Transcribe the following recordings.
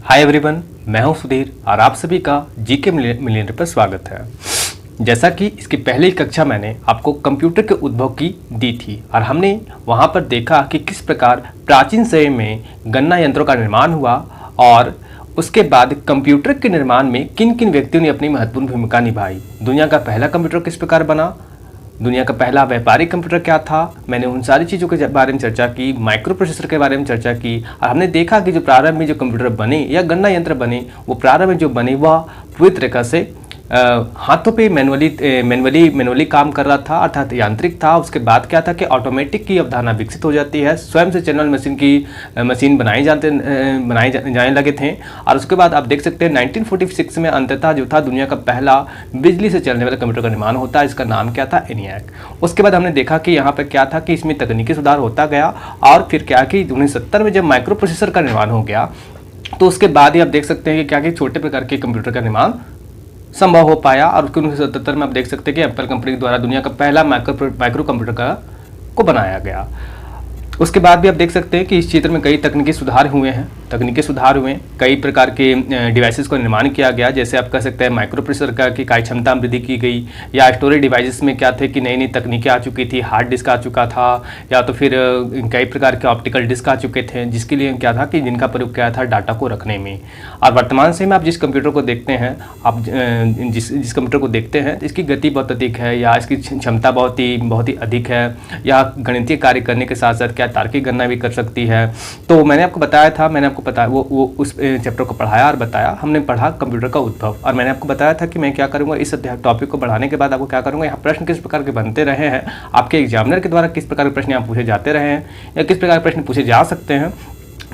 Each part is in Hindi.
हाय एवरीवन, मैं हूं सुधीर और आप सभी का जीके मिलियनेयर पर स्वागत है। जैसा कि इसकी पहली कक्षा मैंने आपको कंप्यूटर के उद्भव की दी थी और हमने वहां पर देखा कि किस प्रकार प्राचीन समय में गणना यंत्रों का निर्माण हुआ और उसके बाद कंप्यूटर के निर्माण में किन किन व्यक्तियों ने अपनी महत्वपूर्ण भूमिका निभाई। दुनिया का पहला कंप्यूटर किस प्रकार बना, दुनिया का पहला व्यापारिक कंप्यूटर क्या था, मैंने उन सारी चीज़ों के बारे में चर्चा की, माइक्रो प्रोसेसर के बारे में चर्चा की और हमने देखा कि जो प्रारंभ में जो कंप्यूटर बने या गणना यंत्र बने वो प्रारंभ में जो बने वह पूरी तरीके से हाथों पे मैनुअली काम कर रहा था, अर्थात यांत्रिक था। उसके बाद क्या था कि ऑटोमेटिक की अवधारणा विकसित हो जाती है, स्वयं से चलने वाली मशीन बनाए जाने लगे थे। और उसके बाद आप देख सकते हैं 1946 में अंततः जो था दुनिया का पहला बिजली से चलने वाला कंप्यूटर का निर्माण होता है, इसका नाम क्या था, ENIAC। उसके बाद हमने देखा कि यहाँ पर क्या था कि इसमें तकनीकी सुधार होता गया और फिर क्या कि 1970 में जब माइक्रो प्रोसेसर का निर्माण हो गया तो उसके बाद ही आप देख सकते हैं कि क्या कि छोटे प्रकार के कंप्यूटर का निर्माण संभव हो पाया। और 1977 में आप देख सकते हैं कि एप्पल कंपनी द्वारा दुनिया का पहला माइक्रो कंप्यूटर को बनाया गया। उसके बाद भी आप देख सकते हैं कि इस क्षेत्र में कई तकनीकी सुधार हुए, कई प्रकार के डिवाइसेस का निर्माण किया गया। जैसे आप कह सकते हैं माइक्रो प्रोसेसर का की कार्य क्षमता में वृद्धि की गई, या स्टोरेज डिवाइसेस में क्या थे कि नई नई तकनीकें आ चुकी थी, हार्ड डिस्क आ चुका था, या तो फिर कई प्रकार के ऑप्टिकल डिस्क आ चुके थे जिसके लिए क्या था कि जिनका प्रयोग किया था डाटा को रखने में। और वर्तमान समय में आप जिस कंप्यूटर को देखते हैं, आप जिस कंप्यूटर को देखते हैं इसकी गति बहुत अधिक है या इसकी क्षमता बहुत ही अधिक है, या गणितीय कार्य करने के साथ साथ क्या तार्किक गणना भी कर सकती है। तो मैंने आपको बताया था, वो उस चैप्टर को पढ़ाया और बताया, हमने पढ़ा कंप्यूटर का उद्भव। और मैंने आपको बताया था कि मैं क्या करूंगा, इस टॉपिक को बढ़ाने के बाद आपको क्या करूंगा, यहाँ प्रश्न किस प्रकार के बनते रहे हैं, आपके एग्जामिनर के द्वारा किस प्रकार के प्रश्न यहाँ पूछे जाते रहे हैं या किस प्रकार के प्रश्न पूछे जा सकते हैं,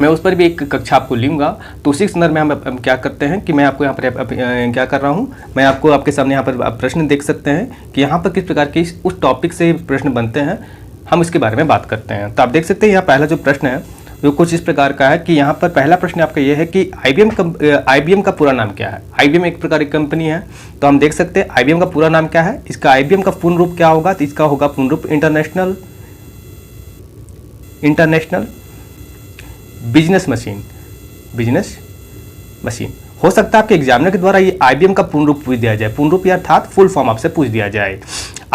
मैं उस पर भी एक कक्षा आपको लूँगा। तो उसी संदर्भ में हम क्या करते हैं कि मैं आपको यहाँ पर क्या कर रहा हूँ, मैं आपको आपके सामने यहाँ पर प्रश्न देख सकते हैं कि यहाँ पर किस प्रकार के उस टॉपिक से प्रश्न बनते हैं, हम इसके बारे में बात करते हैं। तो आप देख सकते हैं यहाँ पहला जो प्रश्न है वो कुछ इस प्रकार का है कि यहाँ पर पहला प्रश्न आपका ये है कि IBM का पूरा नाम क्या है। IBM एक प्रकार की कंपनी है, तो हम देख सकते हैं IBM का पूरा नाम क्या है। इसका IBM का पूर्ण रूप क्या होगा, तो इसका होगा पूर्ण रूप इंटरनेशनल बिजनेस मशीन। हो सकता है आपके एग्जामिनर के द्वारा ये IBM का पूर्ण रूप पूछ दिया जाए, पूर्ण रूप अर्थात फुल फॉर्म आपसे पूछ दिया जाए।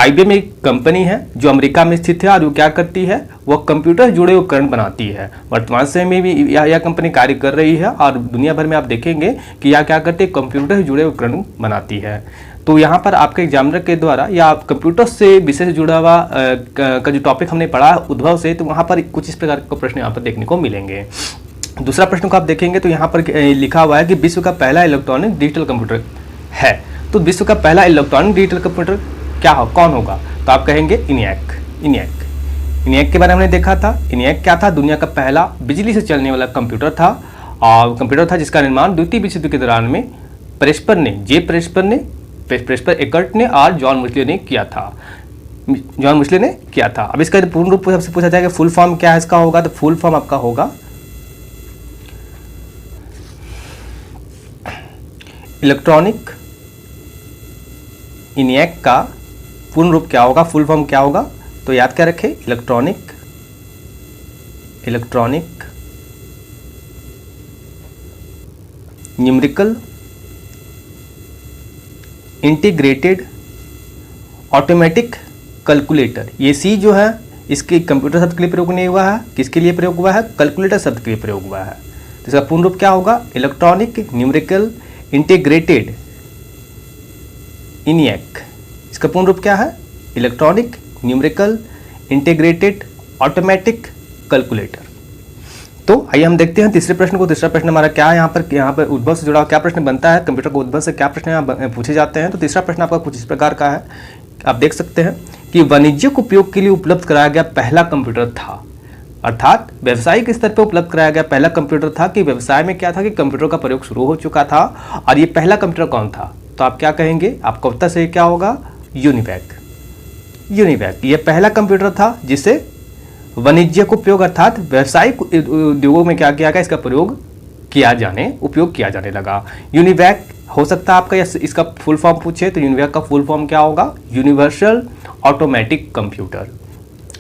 IBM एक कंपनी है जो अमेरिका में स्थित है और वो क्या करती है, वह कंप्यूटर से जुड़े उपकरण बनाती है। वर्तमान समय में भी यह कंपनी कार्य कर रही है और दुनिया भर में आप देखेंगे कि यह क्या करती है, कंप्यूटर से जुड़े उपकरण बनाती है। तो यहाँ पर आपके एग्जामिनर के द्वारा या कंप्यूटर से विषय से जुड़ा हुआ का जो टॉपिक हमने पढ़ा उद्भव से, तो वहाँ पर कुछ इस प्रकार के प्रश्न यहाँ पर देखने को मिलेंगे। दूसरा प्रश्न को आप देखेंगे तो यहाँ पर लिखा हुआ है कि विश्व का पहला इलेक्ट्रॉनिक डिजिटल कंप्यूटर है। तो विश्व का पहला इलेक्ट्रॉनिक डिजिटल कंप्यूटर कौन होगा, तो आप कहेंगे ENIAC के बारे में हमने देखा था। ENIAC क्या था, दुनिया का पहला बिजली से चलने वाला कंप्यूटर था और कंप्यूटर था जिसका निर्माण द्वितीय विश्व युद्ध के दौरान में प्रेस्पर एकर्ट ने और जॉन मुस्ले ने किया था। अब इसका पूर्ण रूप सबसे पूछा जाएगा फुल फॉर्म क्या है इसका होगा, तो फुल फॉर्म आपका होगा इलेक्ट्रॉनिक। ENIAC का पूर्ण रूप क्या होगा, फुल फॉर्म क्या होगा, तो याद क्या रखें, electronic numerical integrated automatic calculator. ये C जो है इसके कंप्यूटर शब्द के लिए प्रयोग नहीं हुआ है, किसके लिए प्रयोग हुआ है, कैलकुलेटर शब्द के लिए प्रयोग हुआ है। तो इसका पूर्ण रूप क्या होगा, इलेक्ट्रॉनिक न्यूमेरिकल इंटीग्रेटेड ENIAC। इसका पूर्ण रूप क्या है, electronic numerical integrated automatic calculator. तो आइए हम देखते हैं तीसरे प्रश्न को। तीसरा प्रश्न हमारा क्या है, यहाँ पर उद्भव से जुड़ा क्या प्रश्न बनता है, कंप्यूटर को उद्भव से क्या प्रश्न यहाँ पूछे जाते हैं। तो तीसरा प्रश्न आपका कुछ इस प्रकार का है, आप देख सकते हैं कि वाणिज्यिक उपयोग के लिए उपलब्ध कराया गया पहला कंप्यूटर था, अर्थात व्यावसायिक स्तर पर उपलब्ध कराया गया पहला कंप्यूटर था कि व्यवसाय में क्या था कि कंप्यूटर का प्रयोग शुरू हो चुका था। और ये पहला कंप्यूटर कौन था, तो आप क्या कहेंगे, आपका उत्तर सही क्या होगा, UNIVAC। ये पहला कंप्यूटर था जिसे वाणिज्यिक उपयोग अर्थात व्यावसायिक उद्योगों में क्या किया गया, इसका उपयोग किया जाने लगा। UNIVAC हो सकता है आपका इसका फुल फॉर्म पूछे, तो UNIVAC का फुल फॉर्म क्या होगा, यूनिवर्सल ऑटोमेटिक कंप्यूटर।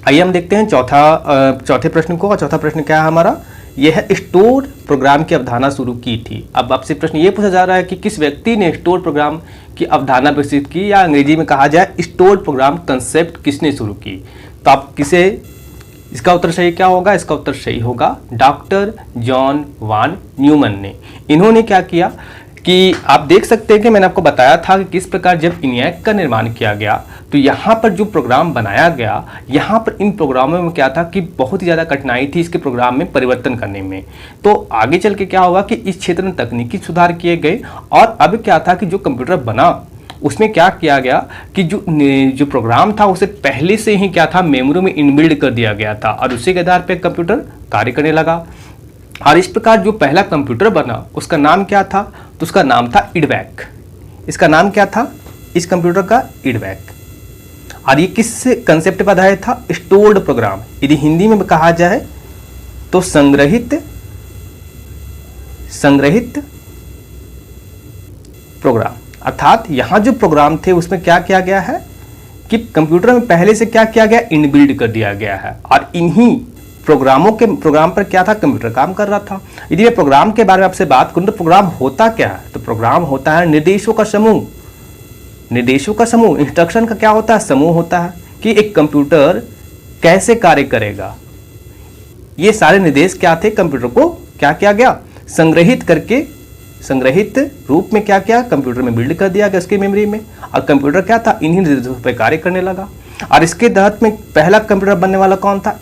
आइए हम देखते हैं चौथे प्रश्न को। और चौथा प्रश्न क्या है हमारा यह स्टोर प्रोग्राम की अवधारणा शुरू की थी। अब आपसे प्रश्न ये पूछा जा रहा है कि किस व्यक्ति ने स्टोर प्रोग्राम की अवधारणा विकसित की, या अंग्रेजी में कहा जाए स्टोर प्रोग्राम कंसेप्ट किसने शुरू की। तो आप किसे, इसका उत्तर सही क्या होगा? इसका उत्तर सही होगा डॉक्टर जॉन वान न्यूमन ने। इन्होंने क्या किया कि आप देख सकते हैं कि मैंने आपको बताया था कि किस प्रकार जब ENIAC का निर्माण किया गया तो यहाँ पर जो प्रोग्राम बनाया गया, यहाँ पर इन प्रोग्रामों में क्या था कि बहुत ही ज़्यादा कठिनाई थी इसके प्रोग्राम में परिवर्तन करने में। तो आगे चल के क्या होगा कि इस क्षेत्र में तकनीकी सुधार किए गए, और अब क्या था कि जो कंप्यूटर बना उसमें क्या किया गया कि जो प्रोग्राम था उसे पहले से ही क्या था, मेमोरी में इनबिल्ड कर दिया गया था, और उसी के आधार पर कंप्यूटर कार्य करने लगा। और इस प्रकार जो पहला कंप्यूटर बना उसका नाम क्या था? तो उसका नाम था इडवैक। इसका नाम क्या था इस कंप्यूटर का? इडवैक। और ये किस कंसेप्ट पर आधारित था? Stored program. यदि हिंदी में कहा जाए तो संग्रहित प्रोग्राम। अर्थात यहां जो प्रोग्राम थे उसमें क्या किया गया है कि कंप्यूटर में पहले से क्या किया गया, इनबिल्ड कर दिया गया है, और इन्हीं प्रोग्राम पर क्या था, कंप्यूटर काम कर रहा था। यदि मैं प्रोग्राम के बारे में आपसे बात करूं तो प्रोग्राम होता क्या है? तो प्रोग्राम होता है निर्देशों का समूह। इंस्ट्रक्शन का क्या होता है? समूह होता है कि एक कंप्यूटर कैसे कार्य करेगा। ये सारे निर्देश क्या थे? कंप्यूटर को क्या किया गया, संग्रहित रूप में क्या किया, कंप्यूटर में बिल्ड कर दिया गया उसकी मेमोरी में, और कंप्यूटर क्या था, इन्हीं निर्देशों पर कार्य करने लगा। और इसके तहत में पहला कंप्यूटर बनने वाला कौन था?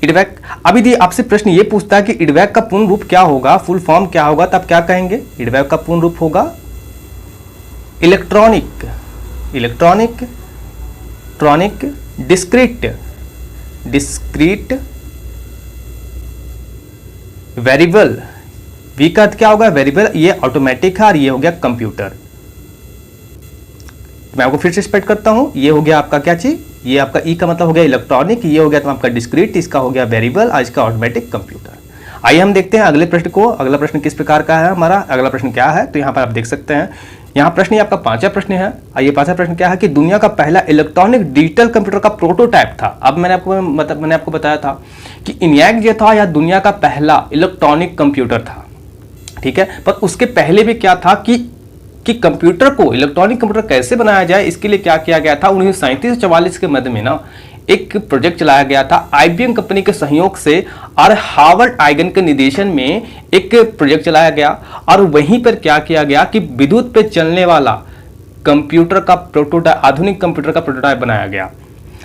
इडवैक। अब यदि आपसे प्रश्न ये पूछता है कि इडवैक का पूर्ण रूप क्या होगा, फुल फॉर्म क्या होगा, तब क्या कहेंगे? इडवैक का पूर्ण रूप होगा इलेक्ट्रॉनिक डिस्क्रीट वेरिएबल। वी का अर्थ क्या होगा? वेरिएबल। ये ऑटोमेटिक है और ये हो गया कंप्यूटर। मैं आपको फिर से स्पेट करता हूं, ये हो गया आपका क्या चीज, ये आपका ई का मतलब हो गया इलेक्ट्रॉनिक, ये हो गया तो आपका डिस्क्रीट, इसका हो गया वेरिएबल, आज का ऑटोमेटिक कंप्यूटर। आइए हम देखते हैं अगले प्रश्न को। अगला प्रश्न किस प्रकार का है हमारा? अगला प्रश्न क्या है? तो यहाँ पर आप देख सकते हैं, यहाँ प्रश्न ये आपका 5वां प्रश्न है। आइए 5वां प्रश्न क्या है कि दुनिया का पहला इलेक्ट्रॉनिक डिजिटल कंप्यूटर का प्रोटोटाइप था। अब मैंने आपको बताया था कि ENIAC जो था यह दुनिया का पहला इलेक्ट्रॉनिक कंप्यूटर था, ठीक है। पर उसके पहले भी क्या था कि कंप्यूटर को, इलेक्ट्रॉनिक कंप्यूटर कैसे बनाया जाए, इसके लिए क्या किया गया था, 1937 से 44 के मध्य में ना एक प्रोजेक्ट चलाया गया था IBM कंपनी के सहयोग से, और हार्वर्ड आइगन के निर्देशन में एक प्रोजेक्ट चलाया गया, और वहीं पर क्या किया गया कि विद्युत पे चलने वाला कंप्यूटर का प्रोटोटाइप, आधुनिक कंप्यूटर का प्रोटोटाइप बनाया गया।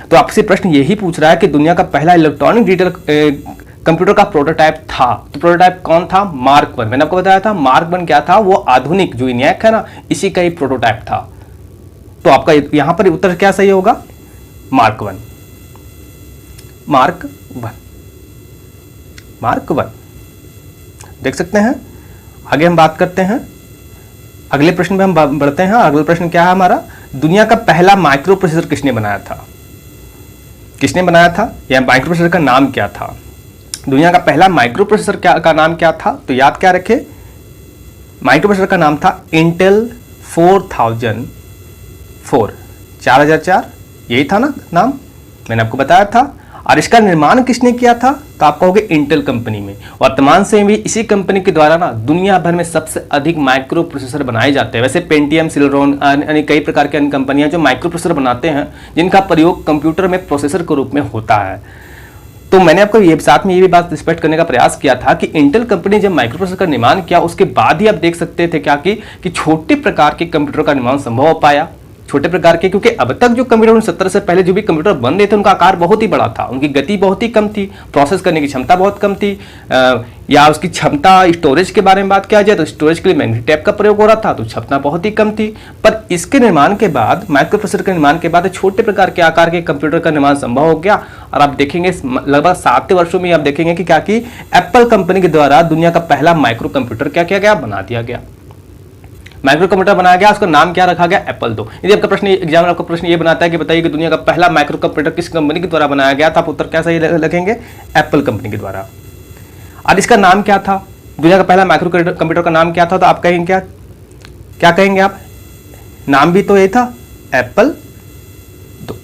तो आपसे प्रश्न यही पूछ रहा है कि दुनिया का पहला इलेक्ट्रॉनिक डिजिटल कंप्यूटर का प्रोटोटाइप था, तो प्रोटोटाइप कौन था? मार्क 1। मैंने आपको बताया था मार्क 1 क्या था, वो आधुनिक जो ENIAC है ना, इसी का ही प्रोटोटाइप था। तो आपका यहां पर उत्तर क्या सही होगा? मार्क 1। देख सकते हैं। आगे हम बात करते हैं, अगले प्रश्न में हम बढ़ते हैं। अगला प्रश्न क्या है हमारा? दुनिया का पहला माइक्रो प्रोसेसर किसने बनाया था? या माइक्रो प्रोसेसर का नाम क्या था? दुनिया का पहला माइक्रो प्रोसेसर का नाम क्या था? तो याद क्या रखे, माइक्रो प्रोसेसर का नाम था इंटेल 4004, यही था ना नाम, मैंने आपको बताया था। और इसका निर्माण किसने किया था? तो आप कहोगे इंटेल कंपनी में। वर्तमान से भी इसी कंपनी के द्वारा ना दुनिया भर में सबसे अधिक माइक्रो प्रोसेसर बनाए जाते हैं। वैसे पेंटियम, सिलेरॉन यानी कई प्रकार की अन्य कंपनियां जो माइक्रो प्रोसेसर बनाते हैं, जिनका प्रयोग कंप्यूटर में प्रोसेसर के रूप में होता है। तो मैंने आपको ये साथ में ये भी बात स्पष्ट करने का प्रयास किया था कि इंटेल कंपनी जब माइक्रो प्रोसेसर का निर्माण किया, उसके बाद ही आप देख सकते थे क्या कि छोटे प्रकार के कंप्यूटर का निर्माण संभव हो पाया। छोटे प्रकार के, क्योंकि अब तक जो कंप्यूटर 1970 से पहले जो भी कंप्यूटर बन रहे थे उनका आकार बहुत ही बड़ा था, उनकी गति बहुत ही कम थी, प्रोसेस करने की क्षमता बहुत कम थी, या उसकी क्षमता, स्टोरेज के बारे में बात किया जाए तो स्टोरेज के लिए मैग्नेटिक टेप का प्रयोग हो रहा था, तो क्षमता बहुत ही कम थी। पर इसके निर्माण के बाद, माइक्रो प्रोसेसर के निर्माण के बाद छोटे प्रकार के आकार के कंप्यूटर का निर्माण संभव हो गया। और आप देखेंगे लगभग 7 वर्षों में आप देखेंगे कि क्या कि एप्पल कंपनी के द्वारा दुनिया का पहला माइक्रो कंप्यूटर क्या किया गया, बना दिया गया। माइक्रो कंप्यूटर बनाया गया, उसका नाम क्या रखा गया, एप्पल 2। यदि आपका प्रश्न एग्जाम में आपका प्रश्न ये बनाता है कि बताइए कि दुनिया का पहला माइक्रो कंप्यूटर किस कंपनी के द्वारा बनाया गया था, आप उत्तर क्या सही लिखेंगे, एप्पल कंपनी के द्वारा। और इसका नाम क्या था, दुनिया का पहला माइक्रो कंप्यूटर का नाम क्या था? तो आप कहेंगे क्या कहेंगे आप? नाम भी तो ये था, एप्पल 2।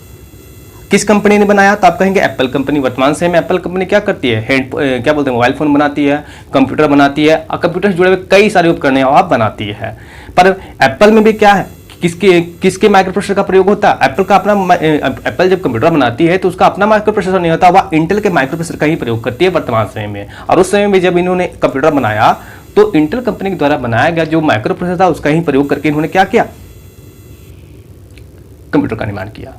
किस कंपनी ने बनाया? तो आप कहेंगे एप्पल कंपनी। वर्तमान समय में एप्पल कंपनी क्या करती है? क्या बोलते हैं, मोबाइल फोन बनाती है, कंप्यूटर बनाती है, और कंप्यूटर से जुड़े हुए कई सारे उपकरण आप बनाती है। पर एप्पल में भी क्या है, किसके माइक्रो प्रोसेसर का प्रयोग होता है? एप्पल का अपना, एप्पल जब कंप्यूटर बनाती है तो उसका अपना माइक्रो प्रोसेसर नहीं होता, वह इंटेल के माइक्रो प्रोसेसर का ही प्रयोग करती है वर्तमान समय में। और उस समय में जब इन्होंने कंप्यूटर बनाया तो इंटेल कंपनी के द्वारा बनाया गया जो माइक्रो प्रोसेसर था उसका ही प्रयोग करके इन्होंने क्या किया, कंप्यूटर का निर्माण किया।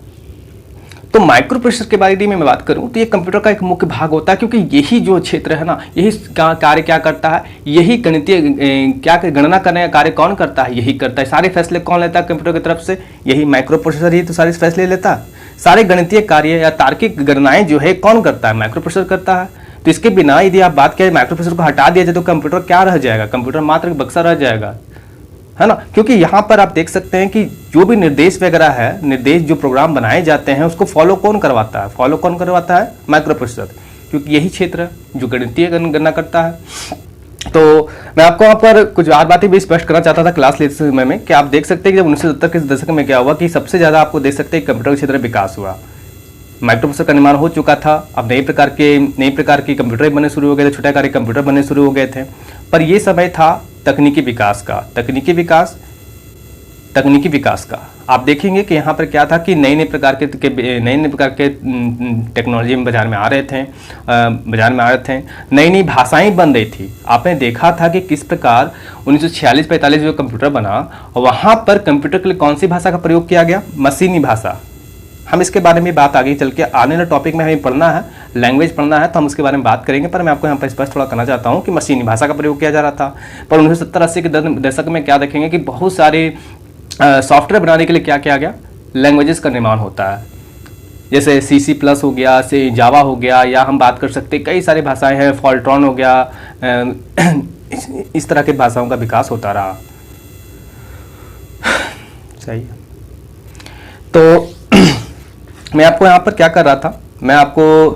तो माइक्रो प्रोसेसर के बारे में मैं बात करूं तो ये कंप्यूटर का एक मुख्य भाग होता है, क्योंकि यही जो क्षेत्र है ना, यही कार्य क्या करता है, यही गणितीय क्या गणना करने का कार्य कौन करता है, यही करता है। सारे फैसले कौन लेता है कंप्यूटर की तरफ से? यही माइक्रो प्रोसेसर ही तो सारे फैसले लेता है। सारे गणितीय कार्य या तार्किक गणनाएं जो है कौन करता है? माइक्रो प्रोसेसर करता है। तो इसके बिना यदि आप बात करें माइक्रो प्रोसेसर को हटा दिया जाए तो कंप्यूटर क्या रह जाएगा? कंप्यूटर मात्र बक्सा रह जाएगा, है ना। क्योंकि यहाँ पर आप देख सकते हैं कि जो भी निर्देश वगैरह है, निर्देश जो प्रोग्राम बनाए जाते हैं उसको फॉलो कौन करवाता है? फॉलो कौन करवाता है? माइक्रो प्रोसेसर, क्योंकि यही क्षेत्र है जो गणितीय गणना करता है। तो मैं आपको यहाँ पर कुछ और बातें भी स्पष्ट करना चाहता था क्लास लेते समय में, कि आप देख सकते हैं कि जब 1970 के दशक में क्या हुआ कि सबसे ज़्यादा आपको देख सकते हैं कंप्यूटर के क्षेत्र में विकास हुआ। माइक्रो प्रोसेसर का निर्माण हो चुका था, अब नए प्रकार के कंप्यूटर बनने शुरू हो गए थे, छोटे आकार के कंप्यूटर बनने शुरू हो गए थे। पर ये समय था तकनीकी विकास का। तकनीकी विकास का आप देखेंगे कि यहाँ पर क्या था कि नए प्रकार के टेक्नोलॉजी में बाजार में आ रहे थे, नई भाषाएं बन रही थी। आपने देखा था कि किस प्रकार 1946-45 जो कंप्यूटर बना, वहाँ पर कंप्यूटर के लिए कौन सी भाषा का प्रयोग किया गया? मशीनी भाषा। हम इसके बारे में बात आगे चल के आने वाले टॉपिक में हमें पढ़ना है, लैंग्वेज पढ़ना है, तो हम उसके बारे में बात करेंगे। पर मैं आपको यहाँ पर स्पष्ट थोड़ा करना चाहता हूँ कि मशीनी भाषा का प्रयोग किया जा रहा था। पर 1970-80 के दशक में क्या देखेंगे कि बहुत सारे सॉफ्टवेयर बनाने के लिए क्या किया गया? लैंग्वेजेस का निर्माण होता है, जैसे C++ हो गया, से जावा हो गया, या हम बात कर सकते कई सारी भाषाएं हैं, फॉल्ट्रॉन हो गया, इस तरह के भाषाओं का विकास होता रहा। सही है। तो मैं आपको यहाँ पर क्या कर रहा था, मैं आपको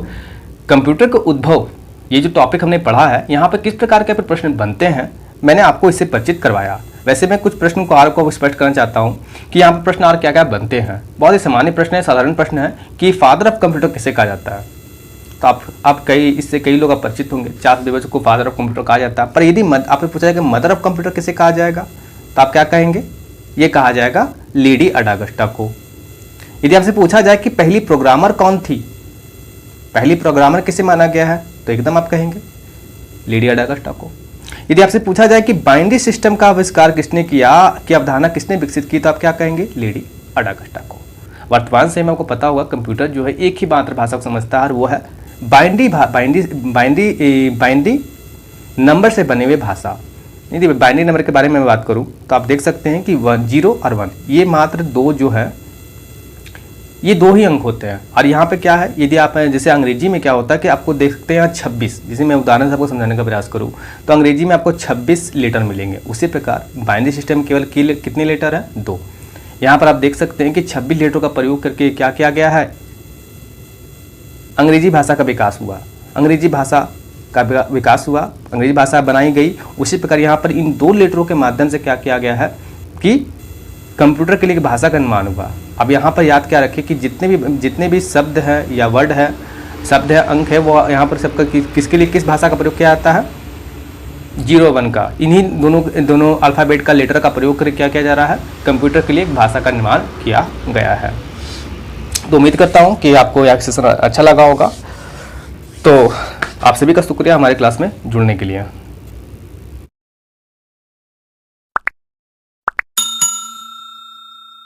कंप्यूटर का उद्भव, ये जो टॉपिक हमने पढ़ा है, यहाँ पर किस प्रकार के प्रश्न बनते हैं, मैंने आपको इससे परिचित करवाया। वैसे मैं कुछ प्रश्न को आपको स्पष्ट करना चाहता हूँ कि यहाँ पर प्रश्न और क्या क्या बनते हैं। बहुत ही सामान्य प्रश्न है, साधारण प्रश्न है कि फादर ऑफ कंप्यूटर किसे कहा जाता है। तो आप इससे कई लोग परिचित होंगे, चार्ल्स बेबेज को फादर ऑफ कंप्यूटर कहा जाता है। पर यदि आपसे पूछा जाएगा मदर ऑफ कंप्यूटर किसे कहा जाएगा, तो आप क्या कहेंगे? ये कहा जाएगा लेडी अडागस्टा को। यदि आपसे पूछा जाए कि पहली प्रोग्रामर कौन थी, पहली प्रोग्रामर किसे माना गया है, तो एकदम आप कहेंगे लेडी अडागस्टा को। यदि आपसे पूछा जाए कि बाइनरी सिस्टम का आविष्कार किसने किया, की अवधारणा किसने विकसित की, तो आप क्या कहेंगे? लेडी अडागस्टा को। वर्तमान से आपको पता होगा कंप्यूटर जो है एक ही मातृभाषा को समझता है, और वो है बाइनरी नंबर से बने हुए भाषा। यदि बाइनरी नंबर के बारे में मैं बात करूं तो आप देख सकते हैं कि 0 और 1 ये मात्र दो जो है, ये दो ही अंक होते हैं। और यहाँ पे क्या है, यदि आप जैसे अंग्रेजी में क्या होता है कि आपको देखते हैं 26, जिसे मैं उदाहरण से आपको समझाने का प्रयास करूँ तो अंग्रेजी में आपको 26 लेटर मिलेंगे। उसी प्रकार बाइनरी सिस्टम केवल कितने लेटर है? 2। यहाँ पर आप देख सकते हैं कि 26 लेटरों का प्रयोग करके क्या किया गया है? अंग्रेजी भाषा का विकास हुआ, अंग्रेजी भाषा बनाई गई। उसी प्रकार यहाँ पर इन 2 लेटरों के माध्यम से क्या किया गया है कि कंप्यूटर के लिए भाषा का निर्माण हुआ। अब यहाँ पर याद क्या रखें कि जितने भी शब्द हैं या वर्ड है, शब्द है, अंक है, वो यहाँ पर सबका किसके लिए किस भाषा का प्रयोग किया जाता है? 0 1 का। इन्हीं दोनों अल्फ़ाबेट का लेटर का प्रयोग करके क्या किया जा रहा है? कंप्यूटर के लिए एक भाषा का निर्माण किया गया है। तो उम्मीद करता हूँ कि आपको यह सेशन अच्छा लगा होगा। तो आप सभी का शुक्रिया हमारे क्लास में जुड़ने के लिए।